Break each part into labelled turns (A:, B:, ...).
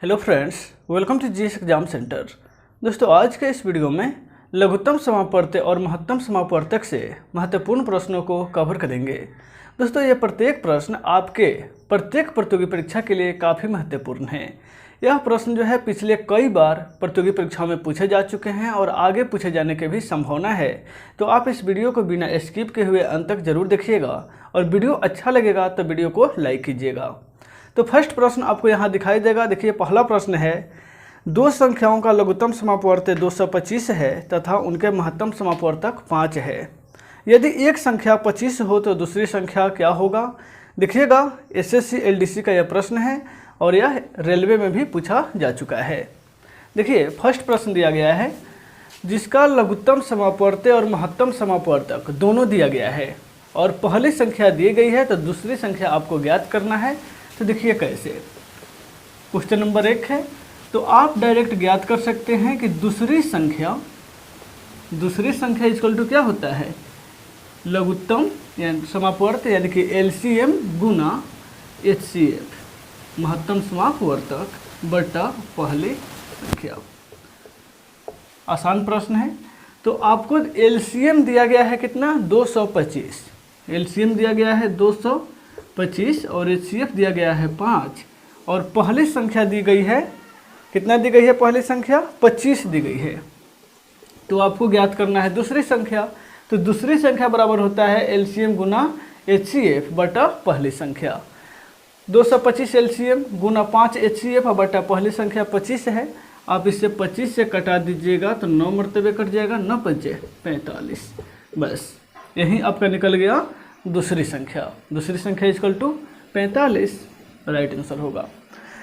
A: Hello friends, welcome to GS exam centre. दोस्तों, आज के इस वीडियो में लघुत्तम समापवर्तक और महत्तम समापवर्तक से महत्वपूर्ण प्रश्नों को कवर करेंगे। दोस्तों, ये प्रत्येक प्रश्न आपके प्रत्येक प्रतियोगी परीक्षा के लिए काफ़ी महत्वपूर्ण है। यह प्रश्न जो है पिछले कई बार प्रतियोगी परीक्षाओं में पूछे जा चुके हैं और आगे पूछे जाने की भी संभावना है। तो आप इस वीडियो को बिना स्किप किए हुए अंत तक जरूर देखिएगा और वीडियो अच्छा लगेगा तो वीडियो को लाइक कीजिएगा। तो फर्स्ट प्रश्न आपको यहाँ दिखाई देगा। देखिए, पहला प्रश्न है, दो संख्याओं का लघुत्तम समापवर्तक 225 है तथा उनके महत्तम समापवर्तक 5 है। यदि एक संख्या 25 हो तो दूसरी संख्या क्या होगा? देखिएगा, एसएससी एलडीसी का यह प्रश्न है और यह रेलवे में भी पूछा जा चुका है। देखिए, फर्स्ट प्रश्न दिया गया है जिसका लघुत्तम समापवर्तक और महत्तम समापवर्तक दोनों दिया गया है और पहली संख्या दी गई है तो दूसरी संख्या आपको ज्ञात करना है। तो देखिए कैसे। क्वेश्चन नंबर 1 है, तो आप डायरेक्ट ज्ञात कर सकते हैं कि दूसरी संख्या इक्वल टू क्या होता है? लघुत्तम यानी समापवर्तक यानी कि एलसीएम गुना एचसीएफ, महत्तम समापवर्तक बटा पहली संख्या। आसान प्रश्न है। तो आपको एलसीएम दिया गया है कितना? 225। एलसीएम दिया गया है 225 और एचसीएफ दिया गया है 5 और पहली संख्या दी गई है कितना? दी गई है पहली संख्या 25 दी गई है। तो आपको ज्ञात करना है दूसरी संख्या। तो दूसरी संख्या बराबर होता है एलसीएम गुना एचसीएफ बटा पहली संख्या। 225 एलसीएम गुना 5 एचसीएफ बटा पहली संख्या 25 है। आप इससे 25 से कटा दीजिएगा तो 9 मरतबे कट जाएगा, 9 पंचे 45। बस यही आपका निकल गया दूसरी संख्या। दूसरी संख्या इक्वल टू 45 राइट आंसर होगा।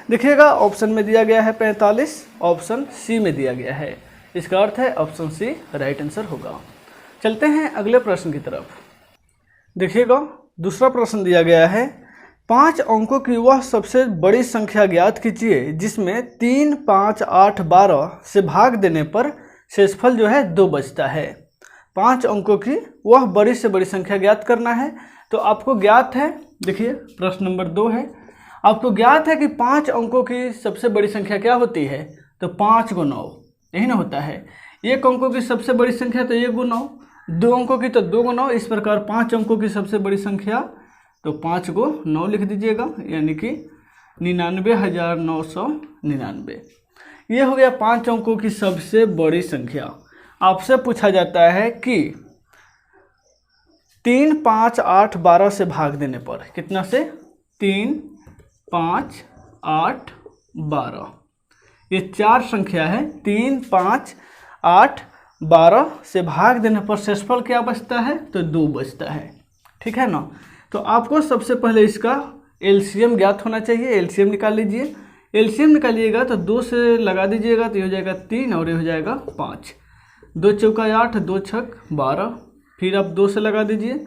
A: देखिएगा, ऑप्शन में दिया गया है 45, ऑप्शन सी में दिया गया है। इसका अर्थ है ऑप्शन सी राइट आंसर होगा। चलते हैं अगले प्रश्न की तरफ। देखिएगा, दूसरा प्रश्न दिया गया है, 5 अंकों की वह सबसे बड़ी संख्या ज्ञात कीजिए जिसमें 3, 5, 8, 12 से भाग देने पर शेषफल जो है 2 बचता है। 5 अंकों की वह बड़ी से बड़ी संख्या ज्ञात करना है। तो आपको ज्ञात है, देखिए प्रश्न नंबर 2 है, आपको ज्ञात है कि 5 अंकों की सबसे बड़ी संख्या क्या होती है? तो 5 × 9 यही ना होता है। 1 अंकों की सबसे बड़ी संख्या तो 1 × 9, 2 अंकों की तो 2 × 9। इस प्रकार 5 अंकों की सबसे बड़ी संख्या तो 5 को 9 लिख दीजिएगा, यानी कि 99,999। ये हो गया 5 अंकों की सबसे बड़ी संख्या। आपसे पूछा जाता है कि 3, 5, 8, 12 से भाग देने पर कितना से? 3, 5, 8, 12 ये 4 संख्या है। 3, 5, 8, 12 से भाग देने पर शेषफल क्या बचता है? तो 2 बचता है। ठीक है ना? तो आपको सबसे पहले इसका एलसीएम ज्ञात होना चाहिए। एलसीएम निकाल लीजिए। एलसीएम निकालिएगा तो 2 से लगा दीजिएगा तो ये हो जाएगा 3 और ये हो जाएगा 5। 2 चौका 8, 2 छक 12। फिर आप 2 से लगा दीजिए,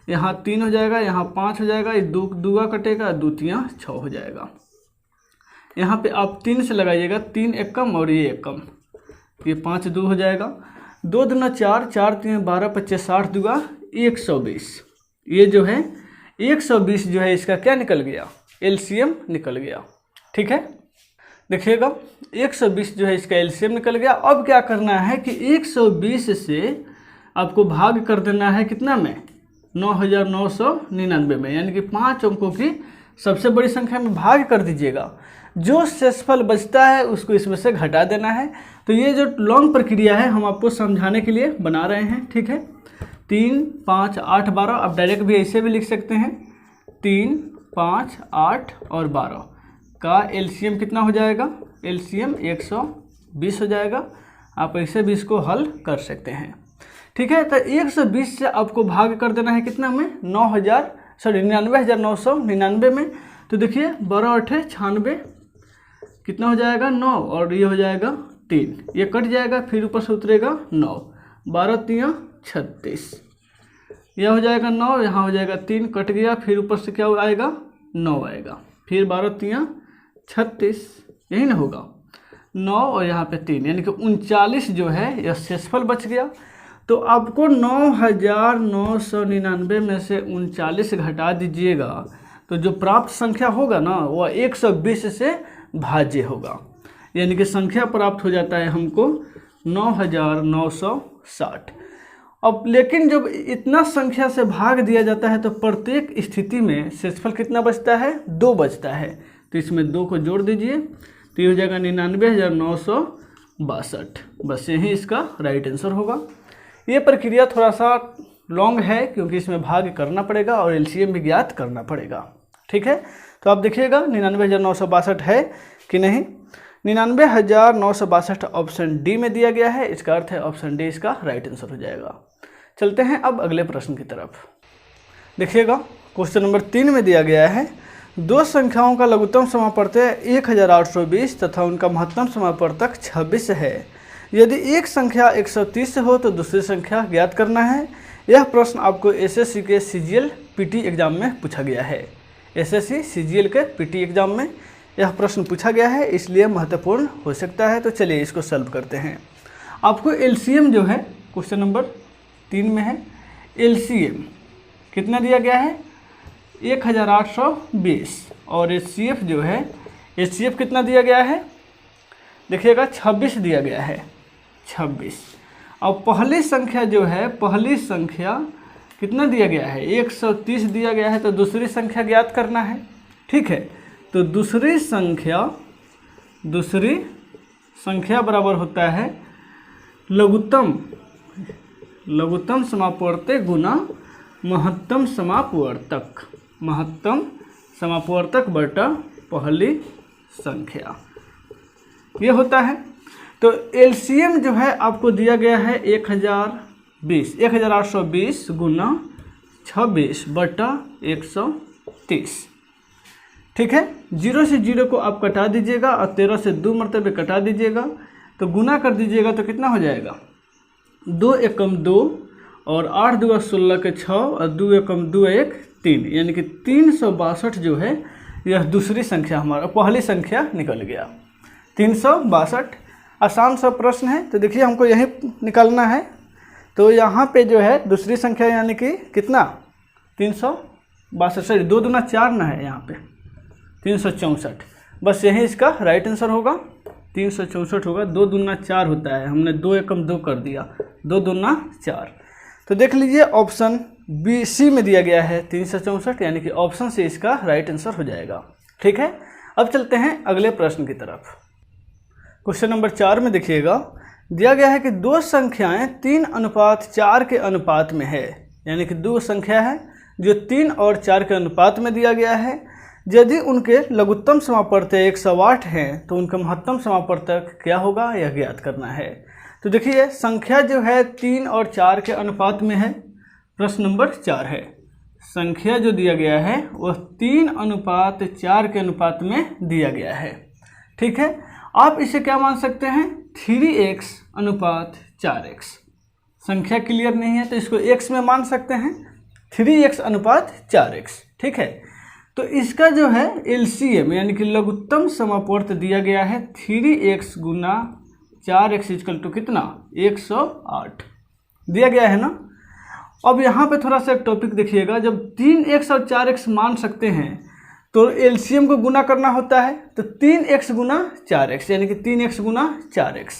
A: यहाँ 3 हो जाएगा, यहाँ 5 हो जाएगा, ये 2 दूगा कटेगा, 2 तियाँ 6 हो जाएगा। यहाँ पे आप 3 से लगाइएगा, 3 एक कम और ये एक कम, ये 5 2 हो जाएगा। 2 दूना 4, 4 3 12, 25 60 दूगा 120। ये जो है 120 जो है इसका क्या निकल गया? एलसीएम निकल गया। ठीक है, देखिएगा 120 जो है इसका एलसीएम निकल गया। अब क्या करना है कि 120 से आपको भाग कर देना है कितना में? 9,999 में, यानी कि 5 अंकों की सबसे बड़ी संख्या में भाग कर दीजिएगा। जो शेषफल बचता है उसको इसमें से घटा देना है। तो ये जो लॉन्ग प्रक्रिया है हम आपको समझाने के लिए बना रहे हैं। ठीक है, 3, 5, 8, 12 आप डायरेक्ट भी ऐसे भी लिख सकते हैं। 3, 5, 8 और 12 का एलसीएम कितना हो जाएगा? एलसीएम 120 हो जाएगा। आप ऐसे भी इसको हल कर सकते हैं। ठीक है, तो 120 से आपको भाग कर देना है कितना में? 99,999 में। तो देखिए 12 8 96 कितना हो जाएगा? 9 और ये हो जाएगा 3, ये कट जाएगा, फिर ऊपर से उतरेगा 9, 12 3 36, यह हो जाएगा 9, यहाँ हो जाएगा 3 कट गया, फिर ऊपर से क्या आएगा? 9 आएगा, फिर 12 3 36, यही ना होगा 9 और यहाँ पे 3, यानी कि 39 जो है यह शेषफल बच गया। तो आपको 9,999 में से 39 घटा दीजिएगा तो जो प्राप्त संख्या होगा ना वह 120 से भाज्य होगा, यानी कि संख्या प्राप्त हो जाता है हमको 9960। अब लेकिन जब इतना संख्या से भाग दिया जाता है तो प्रत्येक स्थिति में शेषफल कितना बचता है? 2 बचता है। तो इसमें 2 को जोड़ दीजिए तो ये हो जाएगा 99,962। बस यही इसका राइट आंसर होगा। ये प्रक्रिया थोड़ा सा लॉन्ग है क्योंकि इसमें भाग करना पड़ेगा और एलसीएम भी ज्ञात करना पड़ेगा। ठीक है, तो आप देखिएगा 99,962 है कि नहीं। 99,962 ऑप्शन डी में दिया गया है, इसका अर्थ है ऑप्शन डी इसका राइट आंसर हो जाएगा। चलते हैं अब अगले प्रश्न की तरफ। देखिएगा क्वेश्चन नंबर 3 में दिया गया है 2 संख्याओं का लघुत्तम समापवर्तक 1820 तथा उनका महत्तम समापवर्तक 26 है। यदि एक संख्या 130 हो तो दूसरी संख्या ज्ञात करना है। यह प्रश्न आपको एसएससी के सीजीएल पीटी एग्जाम में पूछा गया है। एसएससी सीजीएल के पीटी एग्जाम में यह प्रश्न पूछा गया है, इसलिए महत्वपूर्ण हो सकता है। तो चलिए इसको सॉल्व करते हैं। आपको एलसीएम जो है क्वेश्चन नंबर 3 में है, एलसीएम कितना दिया गया है? 1820 और एचसीएफ जो है, एचसीएफ कितना दिया गया है? देखिएगा 26 दिया गया है, 26। अब पहली संख्या जो है, पहली संख्या कितना दिया गया है? 130 दिया गया है। तो दूसरी संख्या ज्ञात करना है। ठीक है, तो दूसरी संख्या बराबर होता है लघुत्तम समापवर्तक गुना महत्तम समापवर्तक बटा पहली संख्या, ये होता है। तो एलसीएम जो है आपको दिया गया है 1820 गुना 26 बटा 130। ठीक है, 0 से 0 को आप कटा दीजिएगा और 13 से 2 मरतबे कटा दीजिएगा, तो गुना कर दीजिएगा तो कितना हो जाएगा? 2 एकम 2 और 8 दूगा 16 के 6 और 2 एकम 2 1 3, यानी कि 362 जो है यह दूसरी संख्या हमारा पहली संख्या निकल गया। 362 आसान सा प्रश्न है। तो देखिए हमको यही निकालना है। तो यहाँ पे जो है दूसरी संख्या यानी कि कितना? 362, सॉरी 2 दूना 4 ना है, यहाँ पे 364। बस यही इसका राइट आंसर होगा, 364 होगा। 2 दूना 4 होता है, हमने 2 एकम 2 कर दिया, 2 दूना 4। तो देख लीजिए ऑप्शन बी सी में दिया गया है 364, यानी कि ऑप्शन से इसका राइट आंसर हो जाएगा। ठीक है, अब चलते हैं अगले प्रश्न की तरफ। क्वेश्चन नंबर 4 में देखिएगा दिया गया है कि 2 संख्याएं 3:4 के अनुपात में है, यानी कि 2 संख्या है जो 3 और 4 के अनुपात में दिया गया है। यदि उनके लघुत्तम समापवर्तक 108 हैं तो उनका महत्तम समापवर्तक क्या होगा, यह ज्ञात करना है। तो देखिए संख्या जो है 3 और 4 के अनुपात में है। प्रश्न नंबर 4 है, संख्या जो दिया गया है वह 3:4 के अनुपात में दिया गया है। ठीक है, आप इसे क्या मान सकते हैं? 3x/4x। संख्या क्लियर नहीं है तो इसको x में मान सकते हैं, 3x/4x। ठीक है, तो इसका जो है एलसीएम यानी कि लघुत्तम समापवर्तक दिया गया है 3x Guna 4x equal to कितना? 108 दिया गया है ना। अब यहाँ पे थोड़ा सा एक टॉपिक देखिएगा, जब 3x और 4x मान सकते हैं तो एलसीएम को गुना करना होता है। तो 3x गुना 4x यानी कि 3x गुना 4x।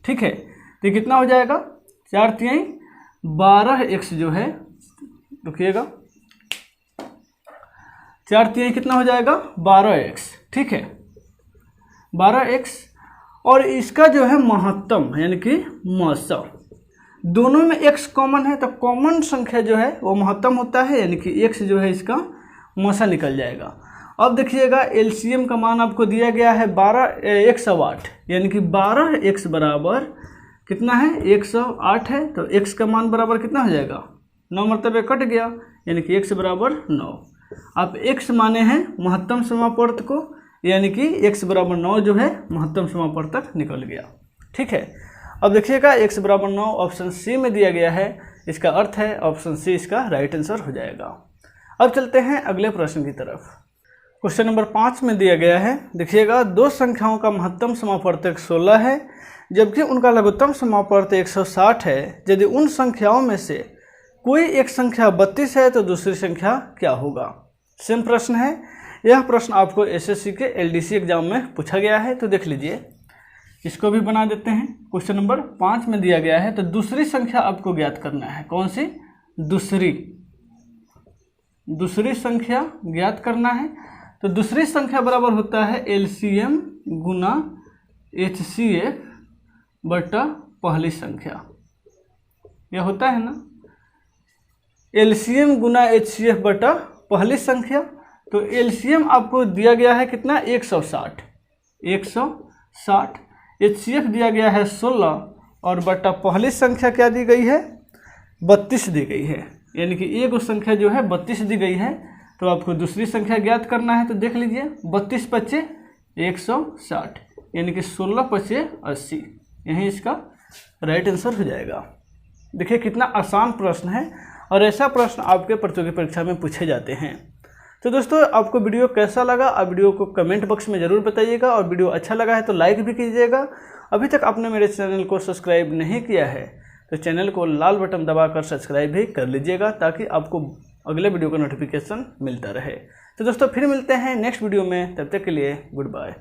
A: ठीक है, तो कितना हो जाएगा? 4 तिहाई 12x जो है, रुकिएगा, 4 तिहाई कितना हो जाएगा? 12x। ठीक है, 12x। और इसका जो है महत्तम यानी कि मौसा, दोनों में x कॉमन है तो कॉमन संख्या जो है वो महत्तम होता है, यानी कि x जो है इसका मौसा निकल जाएगा। अब देखिएगा एलसीएम का मान आपको दिया गया है 108, यानी कि 12x बराबर कितना है? 108 है। तो x का मान बराबर कितना हो जाएगा? 9 मरतबे कट गया, यानी कि x बराबर 9। आप x माने हैं महत्तम समापवर्तक को, यानी कि x बराबर 9 जो है महत्तम समापवर्तक निकल गया। ठीक है, अब देखिएगा x बराबर 9 ऑप्शन सी में दिया गया है, इसका अर्थ है ऑप्शन सी इसका राइट आंसर हो जाएगा। अब चलते हैं अगले प्रश्न की तरफ। क्वेश्चन नंबर 5 में दिया गया है, देखिएगा 2 संख्याओं का महत्तम समापवर्तक 16 है जबकि उनका लघुत्तम समापवर्तक 160 है। यदि उन संख्याओं में से कोई एक संख्या 32 है तो दूसरी संख्या क्या होगा? सेम प्रश्न है। यह प्रश्न आपको एसएससी के एलडीसी एग्जाम में पूछा गया है, तो देख लीजिए। इसको भी बना देते हैं। क्वेश्चन नंबर 5 में दिया गया है, तो दूसरी संख्या आपको ज्ञात करना है। कौन सी? दूसरी संख्या ज्ञात करना है। तो दूसरी संख्या बराबर होता है एलसीएम गुना एचसीएफ बटा पहली संख्या। यह होता है ना, एलसीएम गुना एचसीएफ बटा पहली संख्या। तो एलसीएम आपको दिया गया है कितना? 160। एचसीएफ दिया गया है 16 और बटा पहली संख्या क्या दी गई है? 32 दी गई है। यानी कि एक संख्या जो है 32 दी गई है। तो आपको दूसरी संख्या ज्ञात करना है। तो देख लीजिए, 32 पच्चे 160, यानी कि 16 पच्चे 80। यही इसका राइट आंसर हो जाएगा। देखिए कितना आसान प्रश्न है, और ऐसा प्रश्न आपके प्रतियोगी परीक्षा में पूछे जाते हैं। तो दोस्तों, आपको वीडियो कैसा लगा? आप वीडियो को कमेंट बॉक्स में ज़रूर बताइएगा, और वीडियो अच्छा लगा है तो लाइक भी कीजिएगा। अभी तक आपने मेरे चैनल को सब्सक्राइब नहीं किया है तो चैनल को लाल बटन दबाकर सब्सक्राइब भी कर लीजिएगा, ताकि आपको अगले वीडियो का नोटिफिकेशन मिलता रहे। तो दोस्तों, फिर मिलते हैं नेक्स्ट वीडियो में। तब तक के लिए गुड बाय।